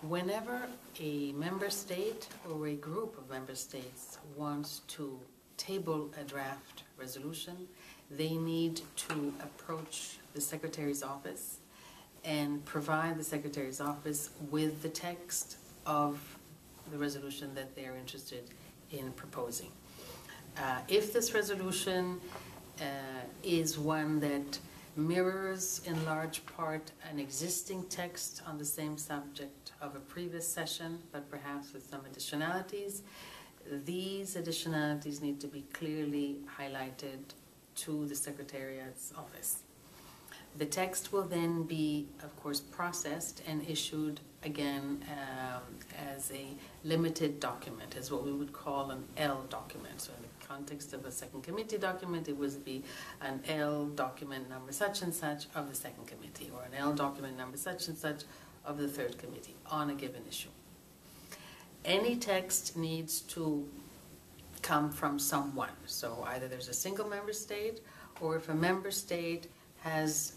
Whenever a member state or a group of member states wants to table a draft resolution, they need to approach the Secretary's office and provide the Secretary's office with the text of the resolution that they are interested in proposing. If this resolution is one that mirrors in large part an existing text on the same subject of a previous session, but perhaps with some additionalities, these additionalities need to be clearly highlighted to the Secretariat's office. The text will then be, of course, processed and issued again as a limited document, as what we would call an L document. So in the context of a second committee document, it would be an L document number such and such of the second committee, or an L document number such and such of the third committee on a given issue. Any text needs to come from someone. So either there's a single member state, or if a member state has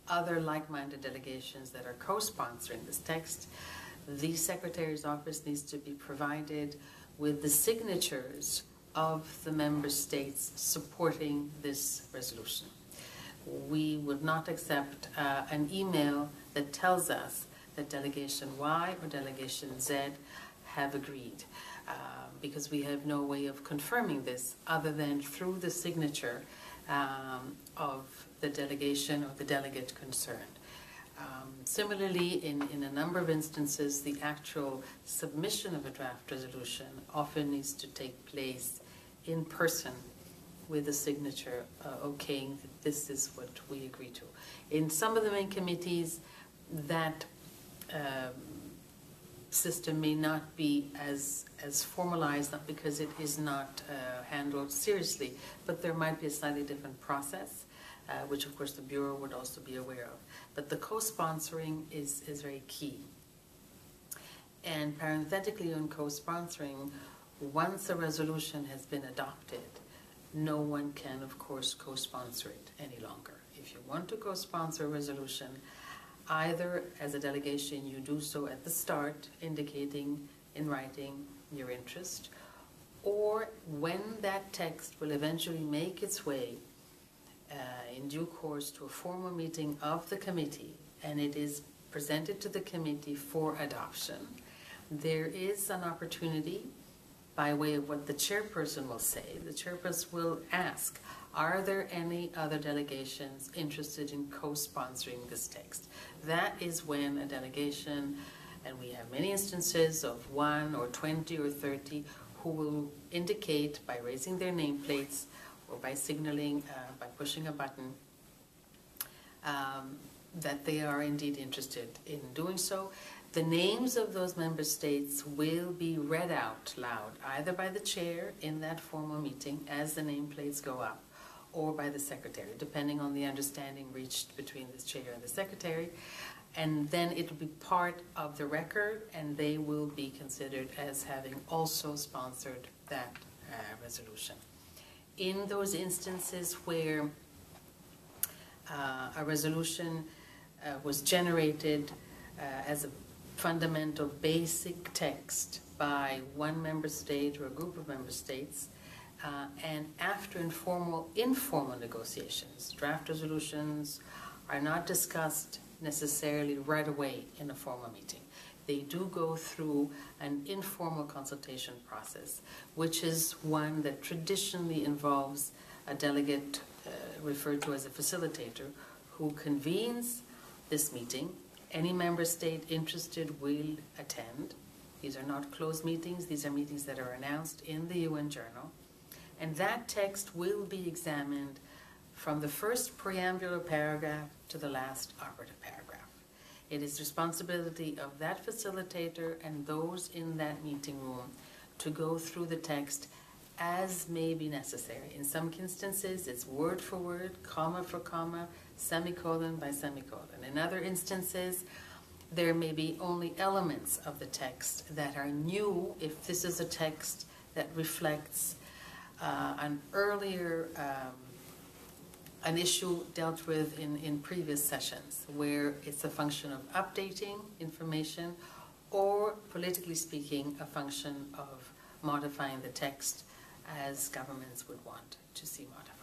other like-minded delegations that are co-sponsoring this text, the Secretary's office needs to be provided with the signatures of the member states supporting this resolution. We would not accept an email that tells us that delegation Y or delegation Z have agreed, because we have no way of confirming this other than through the signature of the delegation or the delegate concerned. Similarly, in a number of instances, the actual submission of a draft resolution often needs to take place in person with a signature okaying that this is what we agree to. In some of the main committees, that system may not be as formalized, not because it is not handled seriously, but there might be a slightly different process, which of course the Bureau would also be aware of. But the co-sponsoring is very key. And parenthetically on co-sponsoring, once a resolution has been adopted, no one can of course co-sponsor it any longer. If you want to co-sponsor a resolution, either as a delegation you do so at the start, indicating in writing your interest, or when that text will eventually make its way in due course to a formal meeting of the committee and it is presented to the committee for adoption, there is an opportunity by way of what the chairperson will say. The chairperson will ask, are there any other delegations interested in co-sponsoring this text? That is when a delegation, and we have many instances of 1 or 20 or 30, who will indicate by raising their nameplates or by signaling, by pushing a button, that they are indeed interested in doing so. The names of those member states will be read out loud, either by the chair in that formal meeting as the nameplates go up, or by the secretary, depending on the understanding reached between the chair and the secretary. And then it will be part of the record, and they will be considered as having also sponsored that resolution. In those instances where a resolution was generated as a fundamental basic text by one member state or a group of member states, and after informal negotiations, draft resolutions are not discussed necessarily right away in a formal meeting. They do go through an informal consultation process, which is one that traditionally involves a delegate referred to as a facilitator who convenes this meeting. Any member state interested will attend. These are not closed meetings. These are meetings that are announced in the UN Journal. And that text will be examined from the first preambular paragraph to the last operative paragraph. It is the responsibility of that facilitator and those in that meeting room to go through the text as may be necessary. In some instances, it's word for word, comma for comma, semicolon by semicolon. In other instances, there may be only elements of the text that are new if this is a text that reflects an earlier an issue dealt with in previous sessions, where it's a function of updating information or, politically speaking, a function of modifying the text as governments would want to see modified.